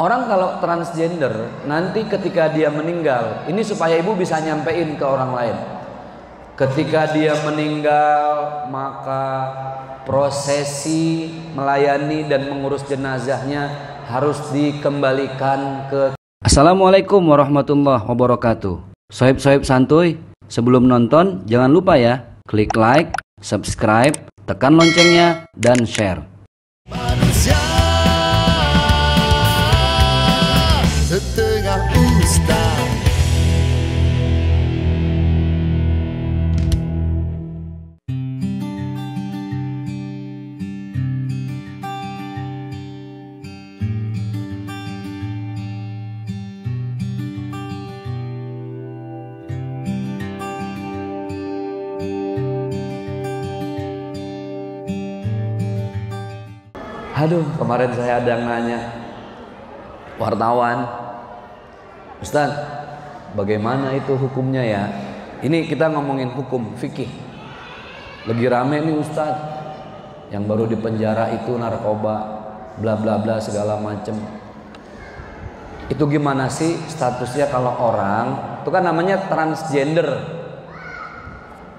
Orang kalau transgender nanti ketika dia meninggal, ini supaya ibu bisa nyampein ke orang lain. Ketika dia meninggal, maka prosesi melayani dan mengurus jenazahnya harus dikembalikan ke. Assalamualaikum warahmatullahi wabarakatuh. Sohib-sohib santuy, sebelum nonton jangan lupa ya, klik like, subscribe, tekan loncengnya, dan share. Manusia setengah ustaz. Aduh, kemarin saya ada yang nanya, wartawan, Ustaz, bagaimana itu hukumnya ya? Ini kita ngomongin hukum fikih. Lagi rame nih Ustaz, yang baru dipenjara itu narkoba, bla bla bla segala macem. Itu gimana sih statusnya kalau orang, itu kan namanya transgender.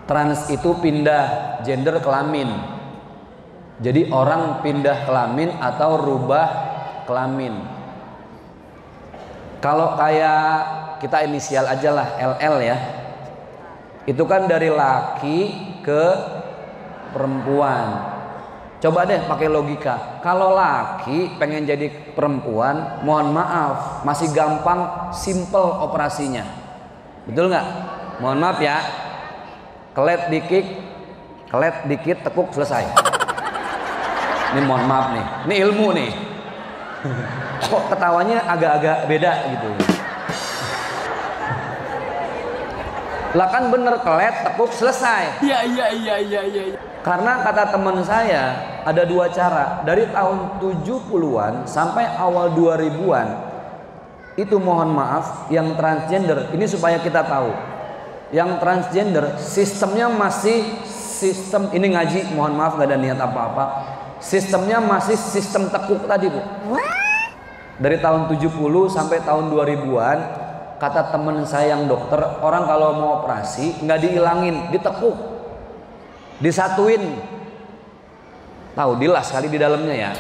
Trans itu pindah gender kelamin. Jadi orang pindah kelamin atau rubah kelamin. Kalau kayak kita inisial aja lah, LL ya. Itu kan dari laki ke perempuan. Coba deh pakai logika. Kalau laki pengen jadi perempuan, mohon maaf, masih gampang, simple operasinya. Betul nggak? Mohon maaf ya. Kelet dikit, tekuk, selesai. Ini mohon maaf nih, ini ilmu nih. Kok ketawanya agak-agak beda gitu. Lah kan bener, kelet, tekuk, selesai. Iya. Karena kata teman saya ada dua cara. Dari tahun 70-an sampai awal 2000-an itu mohon maaf yang transgender, ini supaya kita tahu. Yang transgender sistemnya masih sistem, ini ngaji, mohon maaf gak ada niat apa-apa. Sistemnya masih sistem tekuk tadi Bu. Dari tahun 70 sampai tahun 2000-an, kata temen saya yang dokter, orang kalau mau operasi nggak dihilangin, ditekuk, disatuin. Tahu dilas kali di dalamnya ya.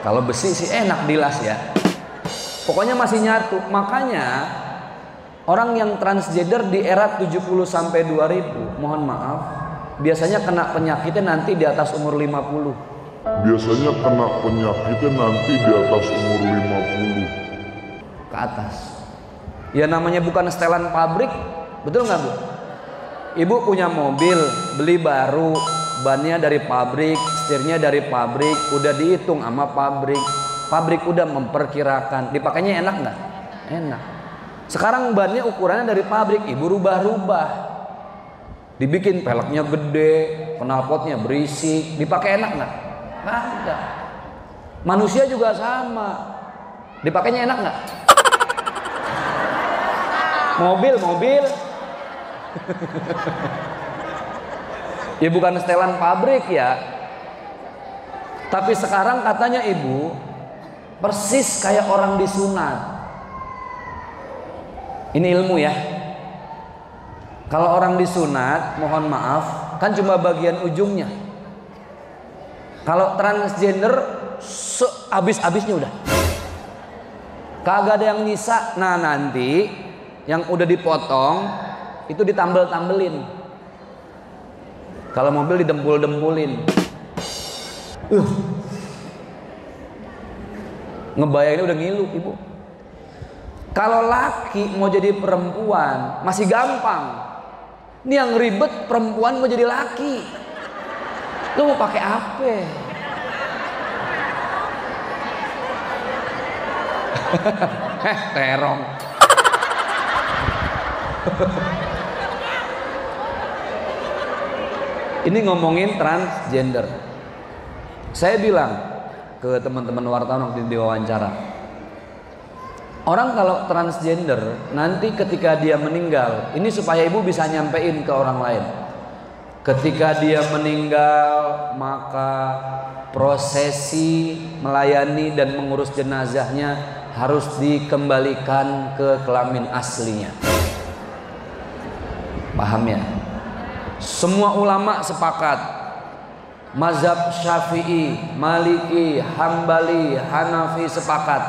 Kalau besi sih enak dilas ya. Pokoknya masih nyatu. Makanya orang yang transgender di era 70 sampai 2000, mohon maaf, biasanya kena penyakitnya nanti di atas umur 50. Biasanya kena penyakitnya nanti di atas umur 50 ke atas. Ya namanya bukan setelan pabrik, betul nggak Bu? Ibu punya mobil, beli baru, bannya dari pabrik, setirnya dari pabrik, udah dihitung sama pabrik. Pabrik udah memperkirakan, dipakainya enak nggak? Enak. Sekarang bannya ukurannya dari pabrik, ibu rubah-rubah. Dibikin peleknya gede, knalpotnya berisik, dipakai enak nggak? Nggak ada. Manusia juga sama, dipakainya enak nggak? Mobil, ya bukan setelan pabrik ya. Tapi sekarang katanya ibu persis kayak orang disunat. Ini ilmu ya. Kalau orang disunat, mohon maaf, kan cuma bagian ujungnya. Kalau transgender, habis-habisnya udah. Kagak ada yang nyisa. Nah nanti yang udah dipotong itu ditambel-tambelin. Kalau mobil didempul-dempulin. Ngebayanginnya udah ngilu ibu. Kalau laki mau jadi perempuan masih gampang. Ini yang ribet perempuan mau jadi laki. Lu mau pakai apa? Terong. Ini ngomongin transgender. Saya bilang ke teman-teman wartawan waktu di wawancara, orang kalau transgender nanti ketika dia meninggal, ini supaya ibu bisa nyampein ke orang lain. Ketika dia meninggal, maka prosesi melayani dan mengurus jenazahnya harus dikembalikan ke kelamin aslinya. Paham ya? Semua ulama sepakat, mazhab Syafi'i, Maliki, Hambali, Hanafi sepakat,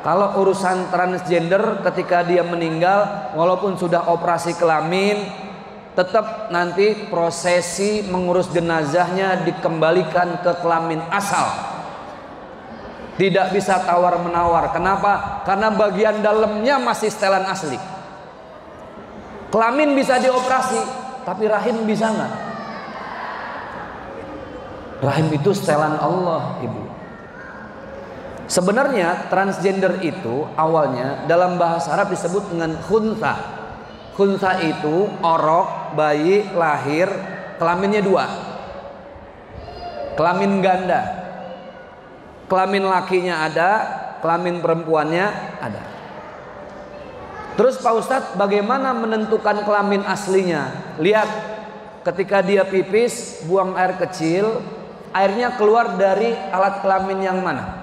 kalau urusan transgender ketika dia meninggal walaupun sudah operasi kelamin, tetap nanti prosesi mengurus jenazahnya dikembalikan ke kelamin asal. Tidak bisa tawar menawar. Kenapa? Karena bagian dalamnya masih setelan asli. Kelamin bisa dioperasi, tapi rahim bisa nggak? Rahim itu setelan Allah, Ibu. Sebenarnya transgender itu awalnya dalam bahasa Arab disebut dengan khuntha. Khuntha itu orok, bayi, lahir, kelaminnya dua. Kelamin ganda. Kelamin lakinya ada, kelamin perempuannya ada. Terus Pak Ustadz, bagaimana menentukan kelamin aslinya? Lihat, ketika dia pipis, buang air kecil, airnya keluar dari alat kelamin yang mana?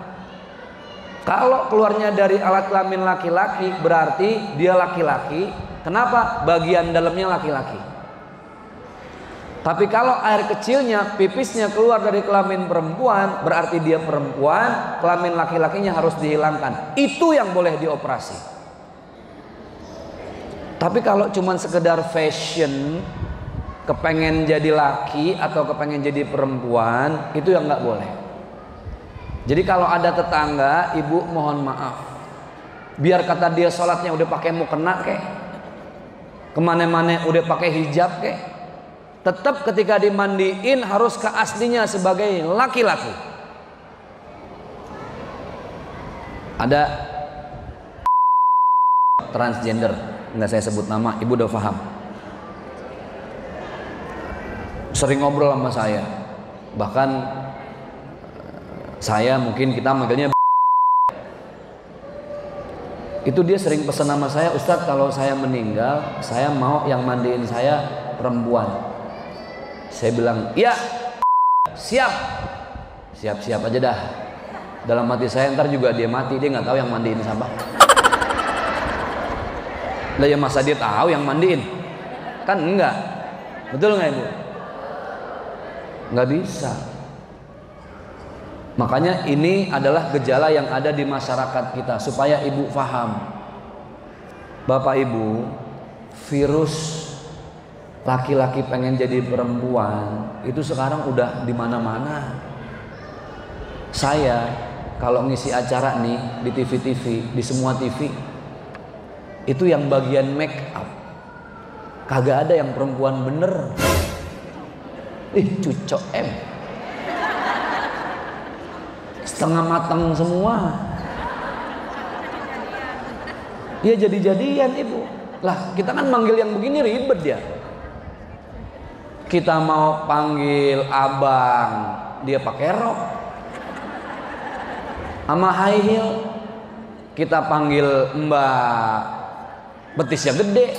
Kalau keluarnya dari alat kelamin laki-laki, berarti dia laki-laki. Kenapa? Bagian dalamnya laki-laki. Tapi kalau air kecilnya, pipisnya keluar dari kelamin perempuan, berarti dia perempuan, kelamin laki-lakinya harus dihilangkan. Itu yang boleh dioperasi. Tapi kalau cuma sekedar fashion, kepengen jadi laki atau kepengen jadi perempuan, itu yang nggak boleh. Jadi kalau ada tetangga, ibu mohon maaf, biar kata dia sholatnya udah pakai mukena kek, kemana-mana udah pakai hijab kek, tetap ketika dimandiin harus ke aslinya sebagai laki-laki. Ada transgender, nggak saya sebut nama, ibu udah paham. Sering ngobrol sama saya, bahkan saya mungkin kita manggilnya itu, dia sering pesan nama saya, Ustadz kalau saya meninggal saya mau yang mandiin saya perempuan. Saya bilang iya, siap aja dah. Dalam hati saya ntar juga dia mati, dia nggak tahu yang mandiin siapa. Lah ya masa dia tahu yang mandiin? Kan enggak. Betul nggak ibu? Nggak bisa. Makanya ini adalah gejala yang ada di masyarakat kita, supaya ibu paham. Bapak ibu, virus laki-laki pengen jadi perempuan itu sekarang udah di mana-mana. Saya kalau ngisi acara nih di TV-TV, di semua TV, itu yang bagian make up kagak ada yang perempuan bener. Cucok setengah matang semua. Ya jadi-jadian ibu. Lah kita kan manggil yang begini ribet ya. Kita mau panggil abang, dia pakai rok sama high heel. Kita panggil mbak, betisnya gede.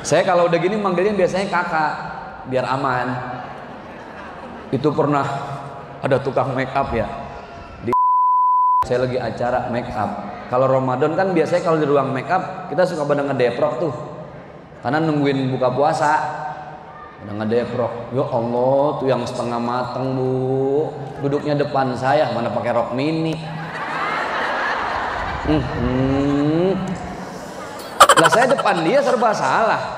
Saya kalau udah gini manggilnya biasanya kakak, biar aman. Itu pernah ada tukang make up ya, saya lagi acara make up. Kalau Ramadan kan biasanya kalau di ruang make up kita suka pada ngedeprok tuh, karena nungguin buka puasa. Udah ngedeprok, ya Allah tuh yang setengah mateng bu, duduknya depan saya, mana pakai rok mini. Lah saya depan dia serba salah.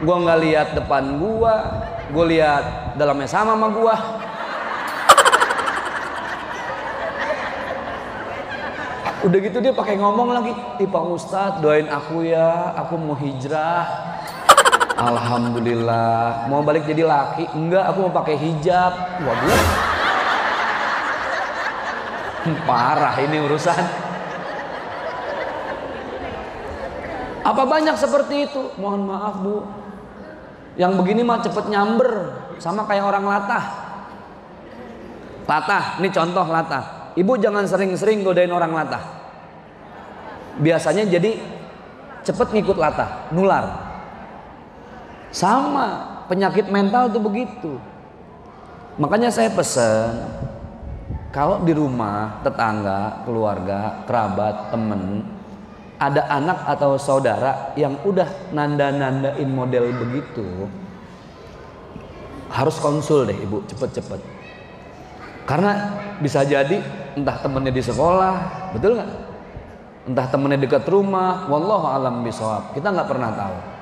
Gua nggak lihat depan gua, gue lihat dalamnya sama gua. Udah gitu dia pakai ngomong lagi, Pak Ustadz doain aku ya, aku mau hijrah. Alhamdulillah. Mau balik jadi laki? Enggak, aku mau pakai hijab. Waduh. Parah ini urusan. Apa banyak seperti itu? Mohon maaf bu, yang begini mah cepet nyamber, sama kayak orang latah. Latah, ini contoh latah. Ibu jangan sering-sering godain orang latah. Biasanya jadi cepet ngikut latah, nular. Sama penyakit mental tuh begitu. Makanya saya pesan, kalau di rumah, tetangga, keluarga, kerabat, temen, ada anak atau saudara yang udah nanda-nandain model begitu, harus konsul deh ibu, cepet-cepet. Karena bisa jadi entah temennya di sekolah, betul nggak? Entah temennya dekat rumah, wallahu alam bisawab. Kita nggak pernah tahu.